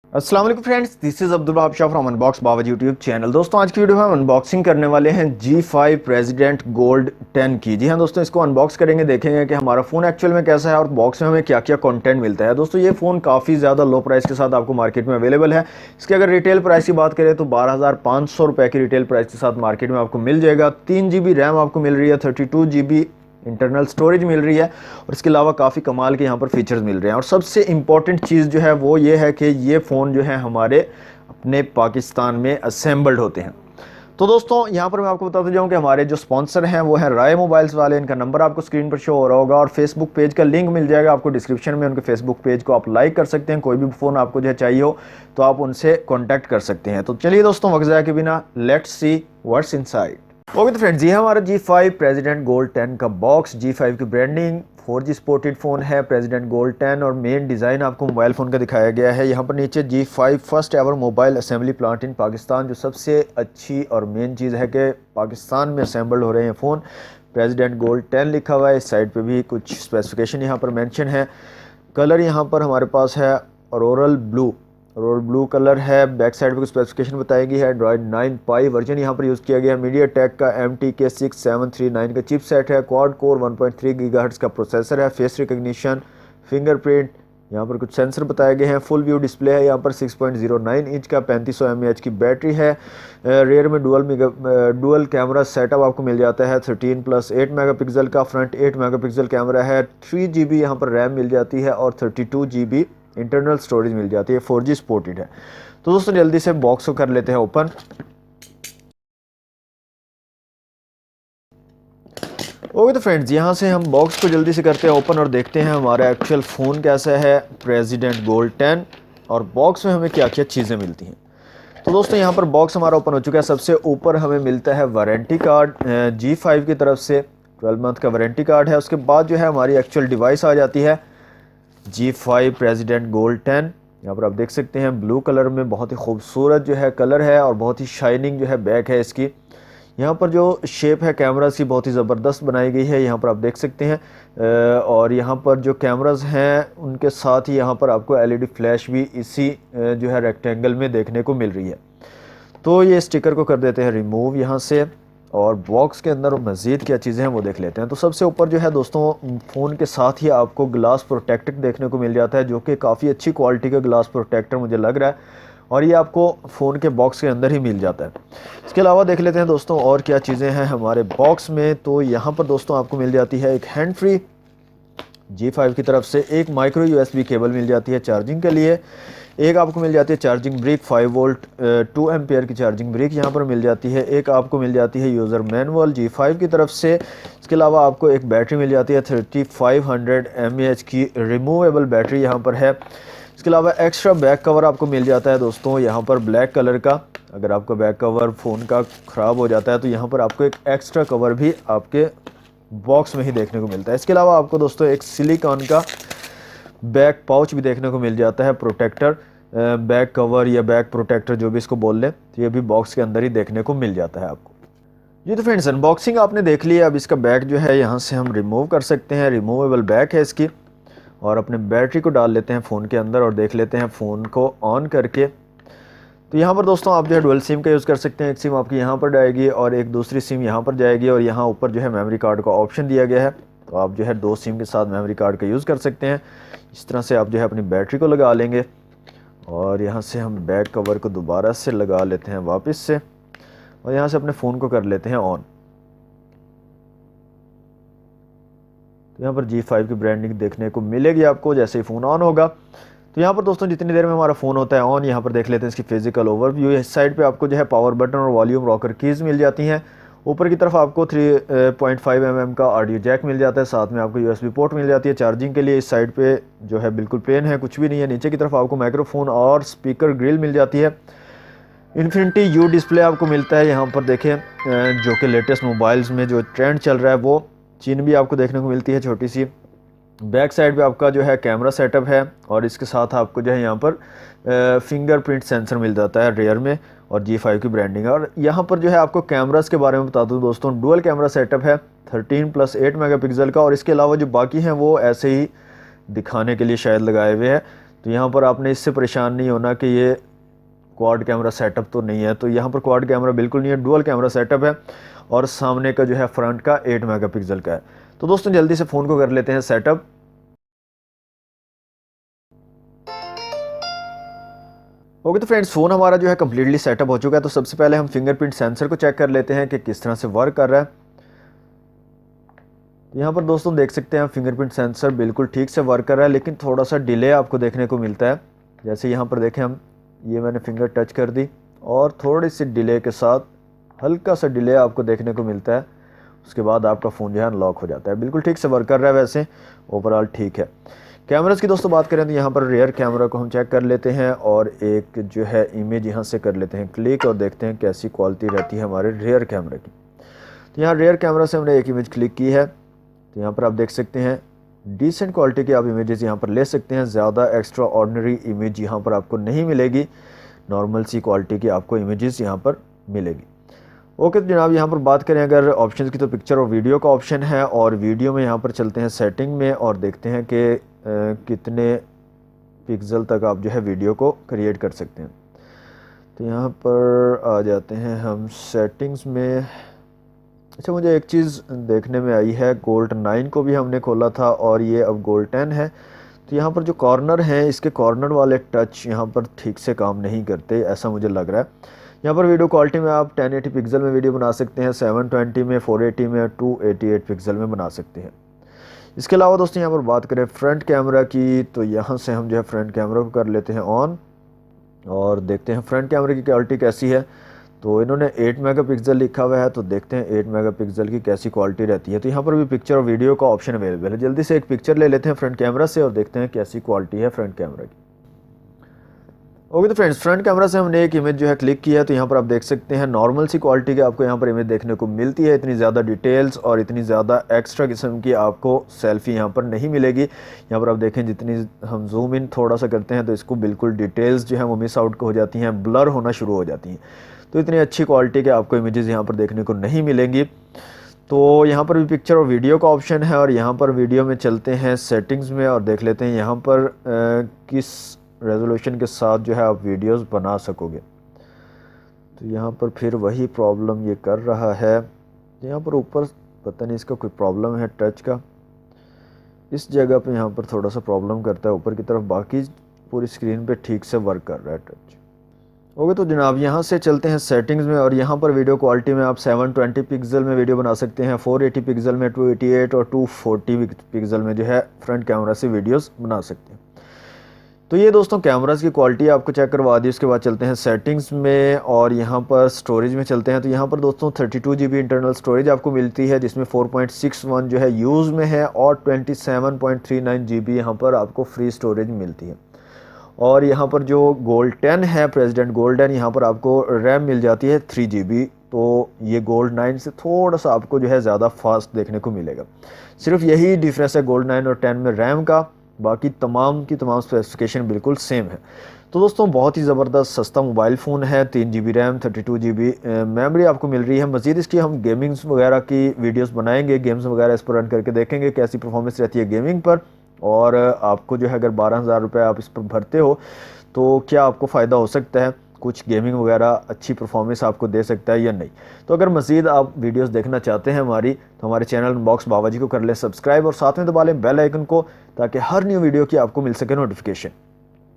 अस्सलाम वालेकुम friends, this is Abdul Wahab Shah from unbox Baba YouTube channel. दोस्तों आज की वीडियो में हम अनबॉक्सिंग करने वाले हैं G5 प्रेसिडेंट गोल्ड 10 की। जी हाँ दोस्तों, इसको अनबॉक्स करेंगे, देखेंगे कि हमारा फ़ोन एक्चुअल में कैसा है और बॉक्स में हमें क्या क्या कंटेंट मिलता है। दोस्तों ये फ़ोन काफ़ी ज़्यादा लो प्राइस के साथ आपको मार्केट में अवेलेबल है। इसकी अगर रिटेल प्राइस की बात करें तो 12,500 रुपये की रिटेल प्राइस के साथ मार्केट में आपको मिल जाएगा। 3 GB रैम आपको मिल रही है, 32 GB इंटरनल स्टोरेज मिल रही है और इसके अलावा काफ़ी कमाल के यहाँ पर फीचर्स मिल रहे हैं। और सबसे इम्पॉर्टेंट चीज़ जो है वो ये है कि ये फ़ोन जो है हमारे अपने पाकिस्तान में असेंबल्ड होते हैं। तो दोस्तों यहाँ पर मैं आपको बताते जाऊँ कि हमारे जो स्पॉन्सर हैं वो है राय मोबाइल्स वाले। इनका नंबर आपको स्क्रीन पर शो हो रहा होगा और फेसबुक पेज का लिंक मिल जाएगा आपको डिस्क्रिप्शन में। उनके फेसबुक पेज को आप लाइक कर सकते हैं। कोई भी फ़ोन आपको जो है चाहिए हो तो आप उनसे कॉन्टैक्ट कर सकते हैं। तो चलिए दोस्तों, वक्त ज़ाया के बिना let's see what's inside. Okay तो फ्रेंड्स, ये हमारा G5 प्रेसिडेंट गोल्ड 10 का बॉक्स। G5 की ब्रांडिंग, 4G सपोर्टेड फ़ोन है प्रेसिडेंट गोल्ड 10 और मेन डिज़ाइन आपको मोबाइल फ़ोन का दिखाया गया है। यहाँ पर नीचे G5 first ever mobile assembly plant in Pakistan, जो सबसे अच्छी और मेन चीज़ है कि पाकिस्तान में असेंबल्ड हो रहे हैं फ़ोन। प्रेसिडेंट गोल्ड 10 लिखा हुआ है। इस साइड पर भी कुछ स्पेसिफिकेशन यहाँ पर मैंशन है। कलर यहाँ पर हमारे पास है auroral blue, role blue colour है। बैक साइड पे कुछ स्पेसिफिकेशन बताई गई है। एंड्रॉइड 9 पाई वर्जन यहाँ पर यूज़ किया गया है। मीडियाटेक का MTK6739 का चिपसेट है। क्वाड कोर 1.3 गीगाहर्ट्ज़ का प्रोसेसर है। फेस रिकग्निशन, फिंगरप्रिंट, यहाँ पर कुछ सेंसर बताए गए हैं। फुल व्यू डिस्प्ले है यहाँ पर। 6.09 इंच का 3500 mAh की बैटरी है। रेयर में डुअल कैमरा सेटअप आपको मिल जाता है। 13+8 मेगापिक्सल का फ्रंट 8 मेगापिक्सल कैमरा है। 3 GB यहाँ पर रैम मिल जाती है और 32 GB इंटरनल स्टोरेज मिल जाती है। 4G सपोर्टेड है। तो दोस्तों जल्दी से बॉक्स को कर लेते हैं ओपन। ओके तो फ्रेंड्स, यहाँ से हम बॉक्स को जल्दी से करते हैं ओपन और देखते हैं हमारा एक्चुअल फ़ोन कैसा है प्रेसिडेंट गोल्ड 10 और बॉक्स में हमें क्या क्या चीज़ें मिलती हैं। तो दोस्तों यहाँ पर बॉक्स हमारा ओपन हो चुका है। सबसे ऊपर हमें मिलता है वारंटी कार्ड G5 की तरफ से। 12 मंथ का वारंटी कार्ड है। उसके बाद जो है हमारी एक्चुअल डिवाइस आ जाती है G5 प्रेसिडेंट गोल्ड 10। यहाँ पर आप देख सकते हैं ब्लू कलर में बहुत ही खूबसूरत जो है कलर है और बहुत ही शाइनिंग जो है बैक है इसकी। यहाँ पर जो शेप है कैमरास की बहुत ही ज़बरदस्त बनाई गई है, यहाँ पर आप देख सकते हैं। और यहाँ पर जो कैमरास हैं उनके साथ ही यहाँ पर आपको LED फ्लैश भी इसी जो है रेक्टेंगल में देखने को मिल रही है। तो ये स्टिकर को कर देते हैं रिमूव यहाँ से और बॉक्स के अंदर मज़ीद क्या चीज़ें हैं वो देख लेते हैं। तो सबसे ऊपर जो है दोस्तों, फ़ोन के साथ ही आपको ग्लास प्रोटेक्टर देखने को मिल जाता है, जो कि काफ़ी अच्छी क्वालिटी का ग्लास प्रोटेक्टर मुझे लग रहा है और ये आपको फ़ोन के बॉक्स के अंदर ही मिल जाता है। इसके अलावा देख लेते हैं दोस्तों और क्या चीज़ें हैं हमारे बॉक्स में। तो यहाँ पर दोस्तों आपको मिल जाती है एक हैंड फ्री G5 की तरफ से। एक माइक्रो USB केबल मिल जाती है चार्जिंग के लिए। एक आपको मिल जाती है चार्जिंग ब्रिक 5 वोल्ट 2 एम्पेयर की चार्जिंग ब्रिक यहाँ पर मिल जाती है। एक आपको मिल जाती है यूज़र मैनुअल G5 की तरफ से। इसके अलावा आपको एक बैटरी मिल जाती है 3500 mAh की रिमूवेबल बैटरी यहाँ पर है। इसके अलावा एक्स्ट्रा बैक कवर आपको मिल जाता है दोस्तों यहाँ पर ब्लैक कलर का। अगर आपका बैक कवर फ़ोन का ख़राब हो जाता है तो यहाँ पर आपको एक एक्स्ट्रा कवर भी आपके बॉक्स में ही देखने को मिलता है। इसके अलावा आपको दोस्तों एक सिलिकॉन का बैक पाउच भी देखने को मिल जाता है, प्रोटेक्टर, बैक कवर या बैक प्रोटेक्टर जो भी इसको बोल लें, तो ये भी बॉक्स के अंदर ही देखने को मिल जाता है आपको। ये तो फ्रेंड्स अनबॉक्सिंग आपने देख लिया। अब इसका बैक जो है यहाँ से हम रिमूव कर सकते हैं। रिमूवेबल बैक है इसकी और अपने बैटरी को डाल लेते हैं फ़ोन के अंदर और देख लेते हैं फ़ोन को ऑन करके। तो यहाँ पर दोस्तों आप जो है डुअल सिम का यूज़ कर सकते हैं। एक सिम आपकी यहाँ पर जाएगी और एक दूसरी सिम यहाँ पर जाएगी और यहाँ ऊपर जो है मेमोरी कार्ड का ऑप्शन दिया गया है, तो आप जो है 2 सिम के साथ मेमोरी कार्ड का यूज़ कर सकते हैं। इस तरह से आप जो है अपनी बैटरी को लगा लेंगे और यहाँ से हम बैक कवर को दोबारा से लगा लेते हैं वापस से और यहाँ से अपने फ़ोन को कर लेते हैं ऑन। तो यहाँ पर G5 की ब्रांडिंग देखने को मिलेगी आपको जैसे ही फ़ोन ऑन होगा। तो यहाँ पर दोस्तों जितनी देर में हमारा फ़ोन होता है ऑन, यहाँ पर देख लेते हैं इसकी फिजिकल ओवरव्यू। इस साइड पे आपको जो है पावर बटन और वॉल्यूम रॉकर कीज़ मिल जाती हैं। ऊपर की तरफ आपको 3.5 mm का ऑडियो जैक मिल जाता है। साथ में आपको USB पोर्ट मिल जाती है चार्जिंग के लिए। इस साइड पे जो है बिल्कुल प्लेन है, कुछ भी नहीं है। नीचे की तरफ आपको माइक्रोफोन और स्पीकर ग्रिल मिल जाती है। इन्फिनिटी यू डिस्प्ले आपको मिलता है यहाँ पर देखें, जो कि लेटेस्ट मोबाइल्स में जो ट्रेंड चल रहा है वो चीन भी आपको देखने को मिलती है छोटी सी। बैक साइड पे आपका जो है कैमरा सेटअप है और इसके साथ आपको जो है यहाँ पर फिंगरप्रिंट सेंसर मिल जाता है रेयर में और G5 की ब्रांडिंग है। और यहाँ पर जो है आपको कैमरास के बारे में बता दूँ दोस्तों, डुअल कैमरा सेटअप है 13+8 मेगापिक्सल का और इसके अलावा जो बाकी हैं वो ऐसे ही दिखाने के लिए शायद लगाए हुए हैं। तो यहाँ पर आपने इससे परेशान नहीं होना कि ये क्वाड कैमरा सेटअप तो नहीं है। तो यहाँ पर क्वाड कैमरा बिल्कुल नहीं है, डुअल कैमरा सेटअप है और सामने का जो है फ्रंट का 8 मेगापिक्सल का है। तो दोस्तों जल्दी से फ़ोन को कर लेते हैं सेटअप। ओके तो फ्रेंड्स, फ़ोन हमारा जो है कम्प्लीटली सेटअप हो चुका है। तो सबसे पहले हम फिंगरप्रिंट सेंसर को चेक कर लेते हैं कि किस तरह से वर्क कर रहा है। तो यहाँ पर दोस्तों देख सकते हैं फिंगरप्रिंट सेंसर बिल्कुल ठीक से वर्क कर रहा है, लेकिन थोड़ा सा डिले आपको देखने को मिलता है। जैसे यहाँ पर देखें हम, ये मैंने फिंगर टच कर दी और थोड़ी सी डिले के साथ, हल्का सा डिले आपको देखने को मिलता है। उसके बाद आपका फ़ोन जो है अनलॉक हो जाता है। बिल्कुल ठीक से वर्क कर रहा है, वैसे ओवरऑल ठीक है। कैमरास की दोस्तों बात करें तो यहाँ पर रियर कैमरा को हम चेक कर लेते हैं और एक जो है इमेज यहाँ से कर लेते हैं क्लिक और देखते हैं कैसी क्वालिटी रहती है हमारे रियर कैमरे की। तो यहाँ रियर कैमरा से हमने एक इमेज क्लिक की है। तो यहाँ पर आप देख सकते हैं डिसेंट क्वालिटी की आप इमेजेस यहाँ पर ले सकते हैं। ज़्यादा एक्स्ट्रा ऑर्डिनरी इमेज यहाँ पर आपको नहीं मिलेगी, नॉर्मल सी क्वालिटी की आपको इमेजेस यहाँ पर मिलेगी। ओके तो जनाब यहाँ पर बात करें अगर ऑप्शंस की, तो पिक्चर और वीडियो का ऑप्शन है और वीडियो में यहाँ पर चलते हैं सेटिंग में और देखते हैं कि कितने पिक्सल तक आप जो है वीडियो को क्रिएट कर सकते हैं। तो यहाँ पर आ जाते हैं हम सेटिंग्स में। अच्छा, मुझे एक चीज़ देखने में आई है, गोल्ड 9 को भी हमने खोला था और ये अब गोल्ड 10 है। तो यहाँ पर जो कॉर्नर हैं, इसके कॉर्नर वाले टच यहाँ पर ठीक से काम नहीं करते, ऐसा मुझे लग रहा है। यहाँ पर वीडियो क्वालिटी में आप 1080 पिक्सल में वीडियो बना सकते हैं, 720 में, 480 में, 288 पिक्सल में बना सकते हैं। इसके अलावा दोस्तों यहाँ पर बात करें फ्रंट कैमरा की, तो यहाँ से हम जो है फ्रंट कैमरा को कर लेते हैं ऑन और देखते हैं फ्रंट कैमरे की क्वालिटी कैसी है। तो इन्होंने 8 मेगापिक्सल लिखा हुआ है, तो देखते हैं 8 मेगापिक्सल की कैसी क्वालिटी रहती है। तो यहाँ पर भी पिक्चर और वीडियो का ऑप्शन अवेलेबल है। जल्दी से एक पिक्चर ले लेते हैं फ्रंट कैमरा से और देखते हैं कैसी क्वालिटी है फ्रंट कैमरा की। ओके तो फ्रेंड्स, फ्रंट कैमरा से हमने एक इमेज जो है क्लिक किया है। तो यहाँ पर आप देख सकते हैं नॉर्मल सी क्वालिटी की आपको यहाँ पर इमेज देखने को मिलती है। इतनी ज़्यादा डिटेल्स और इतनी ज़्यादा एक्स्ट्रा किस्म की आपको सेल्फी यहाँ पर नहीं मिलेगी। यहाँ पर आप देखें, जितनी हम जूम इन थोड़ा सा करते हैं तो इसको बिल्कुल डिटेल्स जो है वो मिस आउट हो जाती हैं, ब्लर होना शुरू हो जाती हैं। तो इतनी अच्छी क्वालिटी के आपको इमेजेस यहाँ पर देखने को नहीं मिलेंगी। तो यहाँ पर भी पिक्चर और वीडियो का ऑप्शन है और यहाँ पर वीडियो में चलते हैं सेटिंग्स में और देख लेते हैं यहाँ पर किस रेजोल्यूशन के साथ जो है आप वीडियोस बना सकोगे। तो यहाँ पर फिर वही प्रॉब्लम ये कर रहा है। यहाँ पर ऊपर पता नहीं इसका कोई प्रॉब्लम है टच का, इस जगह पे यहाँ पर थोड़ा सा प्रॉब्लम करता है ऊपर की तरफ, बाकी पूरी स्क्रीन पे ठीक से वर्क कर रहा है टच। ओके तो जनाब यहाँ से चलते हैं सेटिंग्स में और यहाँ पर वीडियो क्वालिटी में आप 720 पिक्सल में वीडियो बना सकते हैं, 480 पिक्सल में, 288 और 240 पिक्सल में जो है फ्रंट कैमरा से वीडियोस बना सकते हैं। तो ये दोस्तों कैमरास की क्वालिटी आपको चेक करवा दी। उसके बाद चलते हैं सेटिंग्स में और यहाँ पर स्टोरेज में चलते हैं। तो यहाँ पर दोस्तों 32 GB इंटरनल स्टोरेज आपको मिलती है, जिसमें 4.61 जो है यूज़ में है और 27.39 GB यहाँ पर आपको फ्री स्टोरेज मिलती है। और यहाँ पर जो गोल्ड 10 है, प्रेसिडेंट गोल्ड 10, यहाँ पर आपको रैम मिल जाती है 3 GB। तो ये गोल्ड 9 से थोड़ा सा आपको जो है ज़्यादा फास्ट देखने को मिलेगा। सिर्फ यही डिफरेंस है गोल्ड 9 और 10 में रैम का, बाकी तमाम की तमाम स्पेसिफिकेशन बिल्कुल सेम है। तो दोस्तों बहुत ही ज़बरदस्त सस्ता मोबाइल फ़ोन है, 3 GB रैम, 32 GB मेमोरी आपको मिल रही है। मज़ीद इसकी हम गेमिंग्स वगैरह की वीडियोस बनाएंगे, गेम्स वगैरह इस पर रन करके देखेंगे कैसी परफॉर्मेंस रहती है गेमिंग पर। और आपको जो है अगर 12,000 रुपये आप इस पर भरते हो तो क्या आपको फ़ायदा हो सकता है, कुछ गेमिंग वगैरह अच्छी परफॉर्मेंस आपको दे सकता है या नहीं। तो अगर मज़ीद आप वीडियोस देखना चाहते हैं हमारी, तो हमारे चैनल अनबॉक्स बाबाजी को कर लें सब्सक्राइब और साथ में दबा लें बेल आइकन को, ताकि हर न्यू वीडियो की आपको मिल सके नोटिफिकेशन।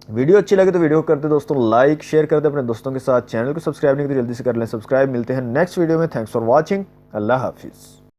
वीडियो अच्छी लगे तो वीडियो को करते दोस्तों लाइक, शेयर करते अपने दोस्तों के साथ। चैनल को सब्सक्राइब नहीं तो जल्दी से कर लें सब्सक्राइब। मिलते हैं नेक्स्ट वीडियो में। Thanks for watching. अल्लाह हाफिज़।